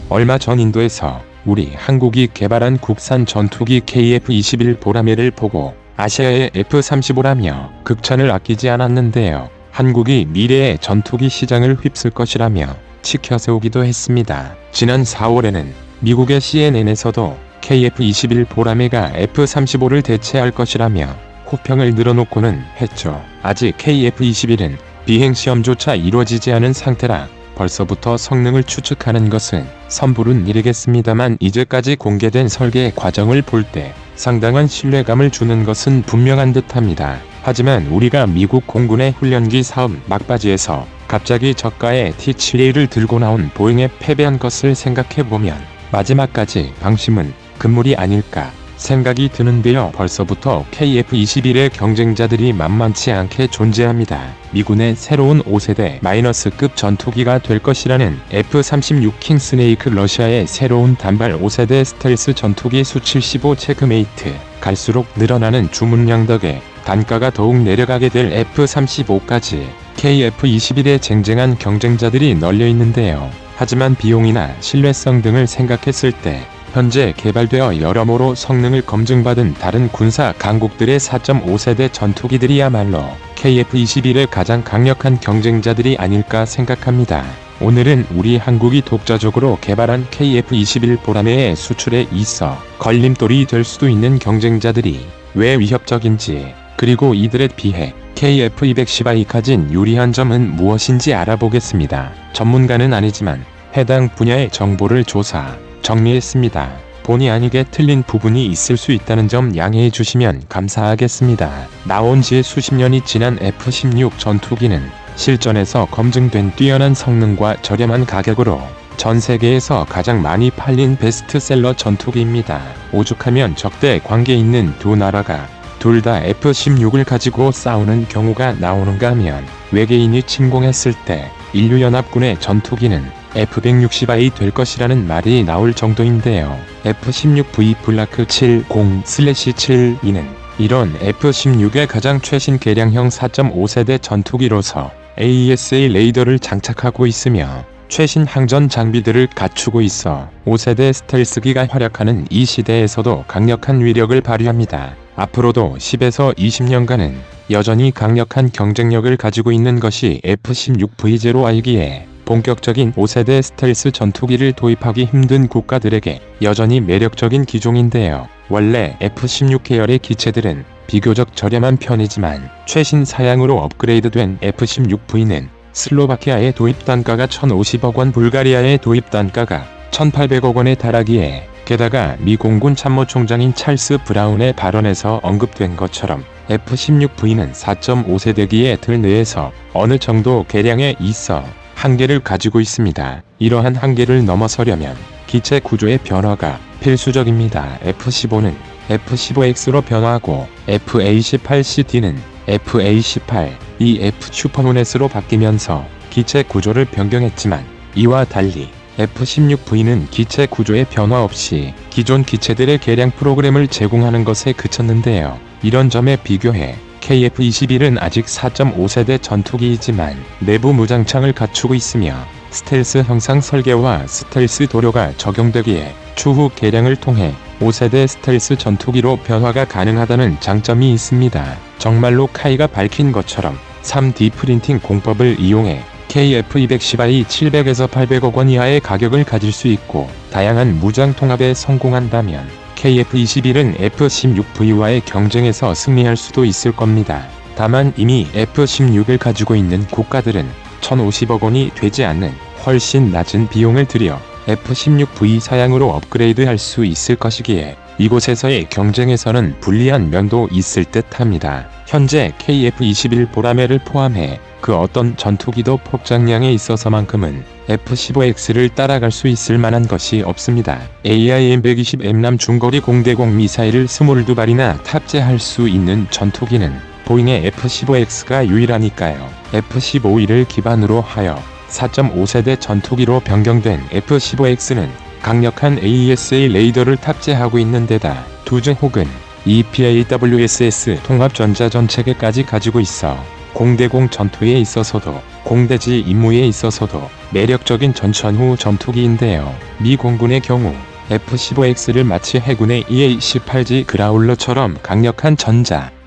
얼마 전 인도에서 우리 한국이 개발한 국산 전투기 KF-21 보라매를 보고 아시아의 F-35라며 극찬을 아끼지 않았는데요. 한국이 미래의 전투기 시장을 휩쓸 것이라며 치켜세우기도 했습니다. 지난 4월에는 미국의 CNN에서도 KF-21 보라매가 F-35를 대체할 것이라며 호평을 늘어놓고는 했죠. 아직 KF-21은 비행시험조차 이루어지지 않은 상태라 벌써부터 성능을 추측하는 것은 섣부른 일이겠습니다만 이제까지 공개된 설계 과정을 볼 때 상당한 신뢰감을 주는 것은 분명한 듯합니다. 하지만 우리가 미국 공군의 훈련기 사업 막바지에서 갑자기 저가의 T-7A를 들고 나온 보잉에 패배한 것을 생각해보면 마지막까지 방심은 금물이 아닐까 생각이 드는데요. 벌써부터 KF-21의 경쟁자들이 만만치 않게 존재합니다. 미군의 새로운 5세대 마이너스급 전투기가 될 것이라는 F-36 킹스네이크, 러시아의 새로운 단발 5세대 스텔스 전투기 수-75 체크메이트, 갈수록 늘어나는 주문량 덕에 단가가 더욱 내려가게 될 F-35까지 KF-21에 쟁쟁한 경쟁자들이 널려 있는데요. 하지만 비용이나 신뢰성 등을 생각했을 때 현재 개발되어 여러모로 성능을 검증받은 다른 군사 강국들의 4.5세대 전투기들이야말로 KF-21의 가장 강력한 경쟁자들이 아닐까 생각합니다. 오늘은 우리 한국이 독자적으로 개발한 KF-21 보라매의 수출에 있어 걸림돌이 될 수도 있는 경쟁자들이 왜 위협적인지, 그리고 이들에 비해 KF-210I가 가진 유리한 점은 무엇인지 알아보겠습니다. 전문가는 아니지만 해당 분야의 정보를 조사, 정리했습니다. 본의 아니게 틀린 부분이 있을 수 있다는 점 양해해 주시면 감사하겠습니다. 나온 지 수십 년이 지난 F-16 전투기는 실전에서 검증된 뛰어난 성능과 저렴한 가격으로 전 세계에서 가장 많이 팔린 베스트셀러 전투기입니다. 오죽하면 적대 관계 있는 두 나라가 둘 다 F-16을 가지고 싸우는 경우가 나오는가 하면 외계인이 침공했을 때 인류연합군의 전투기는 F-160I 될 것이라는 말이 나올 정도인데요. F-16V 블라크 70/72는 이런 F-16의 가장 최신 개량형 4.5세대 전투기로서 AESA 레이더를 장착하고 있으며 최신 항전 장비들을 갖추고 있어 5세대 스텔스기가 활약하는 이 시대에서도 강력한 위력을 발휘합니다. 앞으로도 10에서 20년간은 여전히 강력한 경쟁력을 가지고 있는 것이 F-16V0I기에 본격적인 5세대 스텔스 전투기를 도입하기 힘든 국가들에게 여전히 매력적인 기종인데요. 원래 F-16 계열의 기체들은 비교적 저렴한 편이지만 최신 사양으로 업그레이드된 F-16V는 슬로바키아의 도입 단가가 1,050억 원, 불가리아의 도입 단가가 1,800억 원에 달하기에, 게다가 미 공군 참모총장인 찰스 브라운의 발언에서 언급된 것처럼 F-16V는 4.5세대기의 틀 내에서 어느 정도 개량에 있어 한계를 가지고 있습니다. 이러한 한계를 넘어서려면 기체 구조의 변화가 필수적입니다. F-15는 F-15X로 변화하고 F-A-18CD는 F-A-18, EF 슈퍼노넷으로 바뀌면서 기체 구조를 변경했지만 이와 달리 F-16V는 기체 구조의 변화 없이 기존 기체들의 개량 프로그램을 제공하는 것에 그쳤는데요. 이런 점에 비교해 KF-21은 아직 4.5세대 전투기이지만 내부 무장창을 갖추고 있으며 스텔스 형상 설계와 스텔스 도료가 적용되기에 추후 개량을 통해 5세대 스텔스 전투기로 변화가 가능하다는 장점이 있습니다. 정말로 카이가 밝힌 것처럼 3D 프린팅 공법을 이용해 KF-210I 700에서 800억 원 이하의 가격을 가질 수 있고, 다양한 무장 통합에 성공한다면 KF-21은 F-16V와의 경쟁에서 승리할 수도 있을 겁니다. 다만 이미 F-16을 가지고 있는 국가들은 1,050억 원이 되지 않는 훨씬 낮은 비용을 들여 F-16V 사양으로 업그레이드할 수 있을 것이기에 이곳에서의 경쟁에서는 불리한 면도 있을 듯합니다. 현재 KF-21 보라매를 포함해 그 어떤 전투기도 폭장량에 있어서만큼은 F-15X를 따라갈 수 있을 만한 것이 없습니다. AIM-120M 중거리 공대공 미사일을 22발이나 탑재할 수 있는 전투기는 보잉의 F-15X가 유일하니까요. F-15E를 기반으로 하여 4.5세대 전투기로 변경된 F-15X는 강력한 AESA 레이더를 탑재하고 있는 데다 두증 혹은 EPAWSS 통합 전자전 체계까지 가지고 있어 공대공 전투에 있어서도 공대지 임무에 있어서도 매력적인 전천후 전투기인데요. 미 공군의 경우 F-15X를 마치 해군의 EA-18G 그라울러처럼 강력한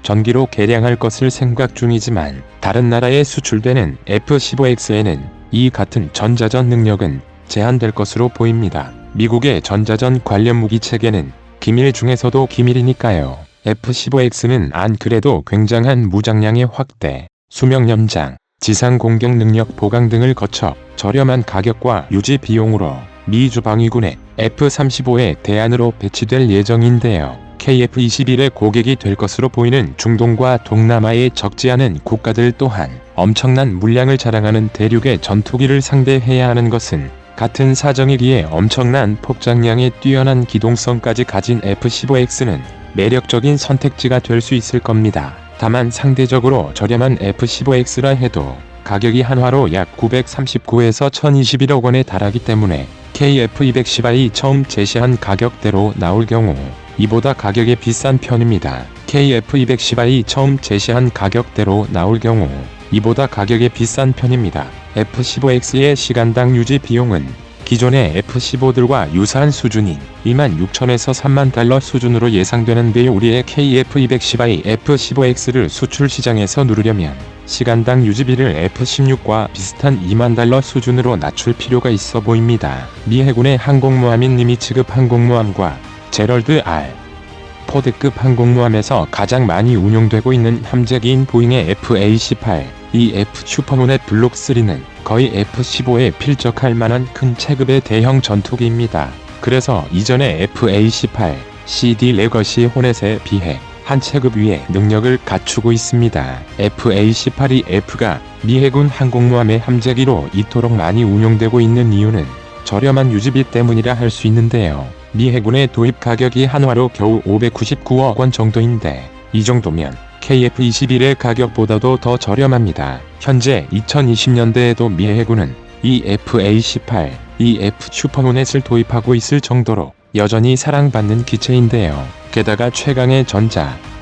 전기로 개량할 것을 생각 중이지만 다른 나라에 수출되는 F-15X에는 이 같은 전자전 능력은 제한될 것으로 보입니다. 미국의 전자전 관련 무기 체계는 기밀 중에서도 기밀이니까요. F-15X는 안 그래도 굉장한 무장량의 확대, 수명 연장, 지상 공격 능력 보강 등을 거쳐 저렴한 가격과 유지 비용으로 미 주방위군의 F-35의 대안으로 배치될 예정인데요. KF-21의 고객이 될 것으로 보이는 중동과 동남아의 적지 않은 국가들 또한 엄청난 물량을 자랑하는 대륙의 전투기를 상대해야 하는 것은 같은 사정이기에 엄청난 폭장량의 뛰어난 기동성까지 가진 F-15X는 매력적인 선택지가 될 수 있을 겁니다. 다만 상대적으로 저렴한 F-15X라 해도 가격이 한화로 약 939에서 1021억 원에 달하기 때문에 KF-210i 처음 제시한 가격대로 나올 경우 이보다 가격이 비싼 편입니다. KF-210i 처음 제시한 가격대로 나올 경우 이보다 가격이 비싼 편입니다. F-15X의 시간당 유지 비용은 기존의 F-15들과 유사한 수준인 26,000에서 3만 달러 수준으로 예상되는데 우리의 KF-210i F-15X를 수출 시장에서 누르려면 시간당 유지비를 F-16과 비슷한 2만 달러 수준으로 낮출 필요가 있어 보입니다. 미 해군의 항공모함인 니미츠급 항공모함과 제럴드 R. 포드급 항공모함에서 가장 많이 운용되고 있는 함재기인 보잉의 FA-18, 이 F 슈퍼노넷 블록 3는 거의 F-15에 필적할 만한 큰 체급의 대형 전투기입니다. 그래서 이전의 FA-18, CD 레거시 호넷에 비해 한 체급 위의 능력을 갖추고 있습니다. FA-18이 F가 미 해군 항공모함의 함재기로 이토록 많이 운용되고 있는 이유는 저렴한 유지비 때문이라 할 수 있는데요. 미 해군의 도입 가격이 한화로 겨우 599억 원 정도인데 이 정도면 KF-21의 가격보다도 더 저렴합니다. 현재 2020년대에도 미 해군은 이 FA-18, 이 F 슈퍼노넷을 도입하고 있을 정도로 여전히 사랑받는 기체인데요. 게다가 최강의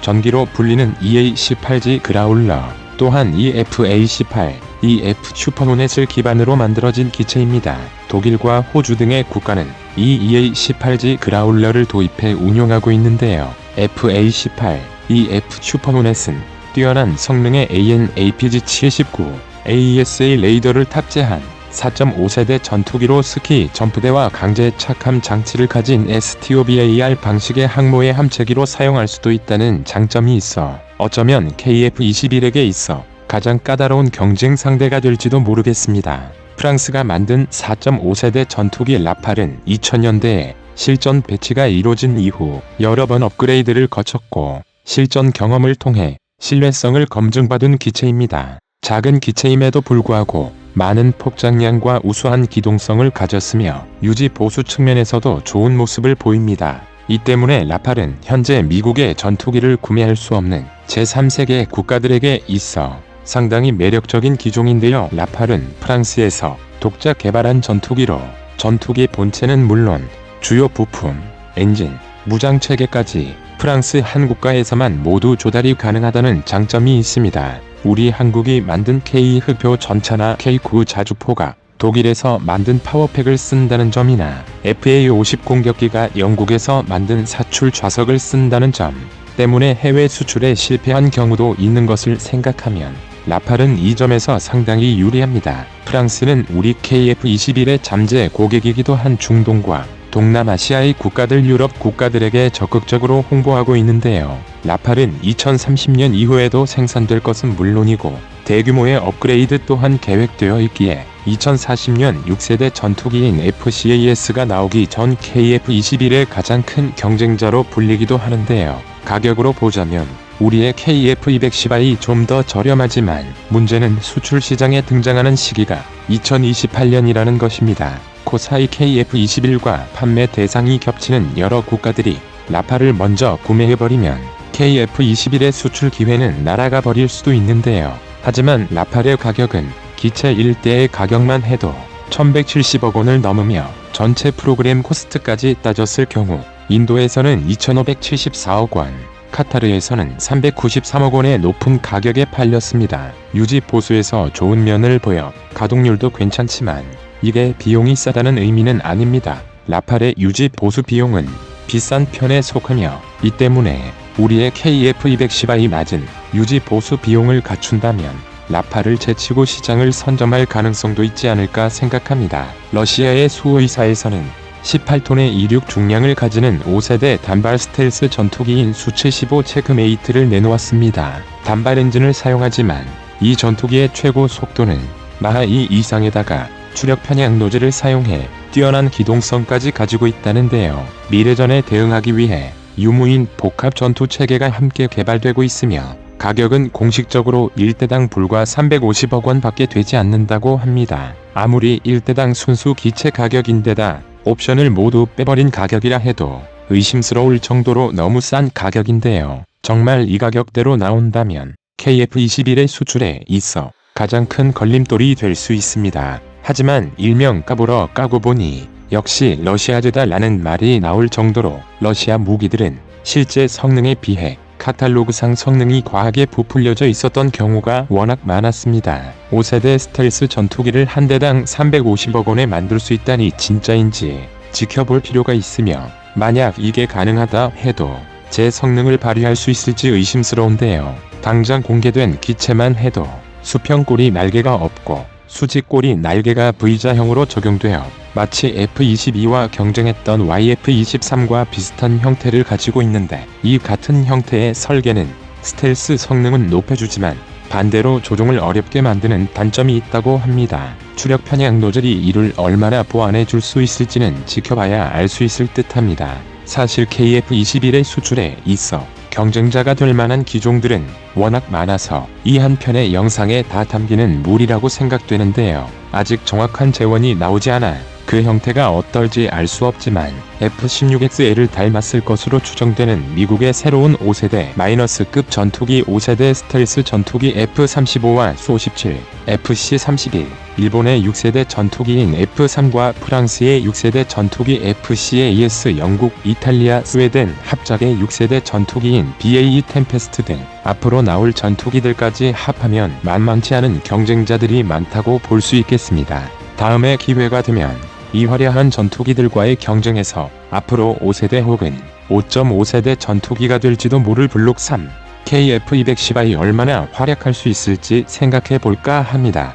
전기로 불리는 EA-18G 그라울러 또한 이 FA-18, 이 F 슈퍼노넷을 기반으로 만들어진 기체입니다. 독일과 호주 등의 국가는 이 EA-18G 그라울러를 도입해 운용하고 있는데요. FA-18, 이 F 슈퍼노넷은 뛰어난 성능의 AN/APG-79 AESA 레이더를 탑재한 4.5세대 전투기로 스키 점프대와 강제 착함 장치를 가진 STOBAR 방식의 항모의 함재기로 사용할 수도 있다는 장점이 있어 어쩌면 KF-21에게 있어 가장 까다로운 경쟁 상대가 될지도 모르겠습니다. 프랑스가 만든 4.5세대 전투기 라팔은 2000년대에 실전 배치가 이뤄진 이후 여러 번 업그레이드를 거쳤고 실전 경험을 통해 신뢰성을 검증받은 기체입니다. 작은 기체임에도 불구하고 많은 폭장량과 우수한 기동성을 가졌으며 유지 보수 측면에서도 좋은 모습을 보입니다. 이 때문에 라팔은 현재 미국의 전투기를 구매할 수 없는 제3세계 국가들에게 있어 상당히 매력적인 기종인데요. 라팔은 프랑스에서 독자 개발한 전투기로 전투기 본체는 물론 주요 부품, 엔진, 무장체계까지 프랑스 한 국가에서만 모두 조달이 가능하다는 장점이 있습니다. 우리 한국이 만든 K 흑표 전차나 K9 자주포가 독일에서 만든 파워팩을 쓴다는 점이나 FA-50 공격기가 영국에서 만든 사출 좌석을 쓴다는 점 때문에 해외 수출에 실패한 경우도 있는 것을 생각하면 라팔은 이 점에서 상당히 유리합니다. 프랑스는 우리 KF-21의 잠재 고객이기도 한 중동과 동남아시아의 국가들 유럽 국가들에게 적극적으로 홍보하고 있는데요. 라팔은 2030년 이후에도 생산될 것은 물론이고 대규모의 업그레이드 또한 계획되어 있기에 2040년 6세대 전투기인 FCAS가 나오기 전 KF-21의 가장 큰 경쟁자로 불리기도 하는데요. 가격으로 보자면 우리의 KF-210i 좀 더 저렴하지만 문제는 수출 시장에 등장하는 시기가 2028년이라는 것입니다. 코사이 KF-21과 판매 대상이 겹치는 여러 국가들이 라팔을 먼저 구매해버리면 KF-21의 수출 기회는 날아가 버릴 수도 있는데요. 하지만 라팔의 가격은 기체 1대의 가격만 해도 1170억 원을 넘으며 전체 프로그램 코스트까지 따졌을 경우 인도에서는 2574억 원, 카타르에서는 393억 원의 높은 가격에 팔렸습니다. 유지 보수에서 좋은 면을 보여 가동률도 괜찮지만 이게 비용이 싸다는 의미는 아닙니다. 라팔의 유지 보수 비용은 비싼 편에 속하며 이 때문에 우리의 KF210i 낮은 유지 보수 비용을 갖춘다면 라팔을 제치고 시장을 선점할 가능성도 있지 않을까 생각합니다. 러시아의 수호이사에서는 18톤의 이륙 중량을 가지는 5세대 단발 스텔스 전투기인 수-75 체크메이트를 내놓았습니다. 단발 엔진을 사용하지만 이 전투기의 최고 속도는 마하 2 이상에다가 추력 편향 노즐을 사용해 뛰어난 기동성까지 가지고 있다는데요. 미래전에 대응하기 위해 유무인 복합 전투 체계가 함께 개발되고 있으며 가격은 공식적으로 1대당 불과 350억 원 밖에 되지 않는다고 합니다. 아무리 1대당 순수 기체 가격인데다 옵션을 모두 빼버린 가격이라 해도 의심스러울 정도로 너무 싼 가격인데요. 정말 이 가격대로 나온다면 KF-21의 수출에 있어 가장 큰 걸림돌이 될 수 있습니다. 하지만 일명 까불어 까고 보니 역시 러시아제다 라는 말이 나올 정도로 러시아 무기들은 실제 성능에 비해 카탈로그상 성능이 과하게 부풀려져 있었던 경우가 워낙 많았습니다. 5세대 스텔스 전투기를 한 대당 350억 원에 만들 수 있다니 진짜인지 지켜볼 필요가 있으며 만약 이게 가능하다 해도 제 성능을 발휘할 수 있을지 의심스러운데요. 당장 공개된 기체만 해도 수평 꼬리 날개가 없고 수직꼬리 날개가 V자형으로 적용되어 마치 F-22와 경쟁했던 YF-23과 비슷한 형태를 가지고 있는데 이 같은 형태의 설계는 스텔스 성능은 높여주지만 반대로 조종을 어렵게 만드는 단점이 있다고 합니다. 추력 편향 노즐이 이를 얼마나 보완해 줄 수 있을지는 지켜봐야 알 수 있을 듯합니다. 사실 KF-21의 수출에 있어 경쟁자가 될 만한 기종들은 워낙 많아서 이 한 편의 영상에 다 담기는 무리라고 생각되는데요. 아직 정확한 재원이 나오지 않아 그 형태가 어떨지 알 수 없지만 F-16XL을 닮았을 것으로 추정되는 미국의 새로운 5세대 마이너스급 전투기 5세대 스텔스 전투기 F-35와 수-57, FC-31, 일본의 6세대 전투기인 F-3과 프랑스의 6세대 전투기 FCAS, 영국, 이탈리아, 스웨덴 합작의 6세대 전투기인 BAE 템페스트 등 앞으로 나올 전투기들까지 합하면 만만치 않은 경쟁자들이 많다고 볼 수 있겠습니다. 다음에 기회가 되면 이 화려한 전투기들과의 경쟁에서 앞으로 5세대 혹은 5.5세대 전투기가 될지도 모를 블록 3 KF-210i 얼마나 활약할 수 있을지 생각해 볼까 합니다.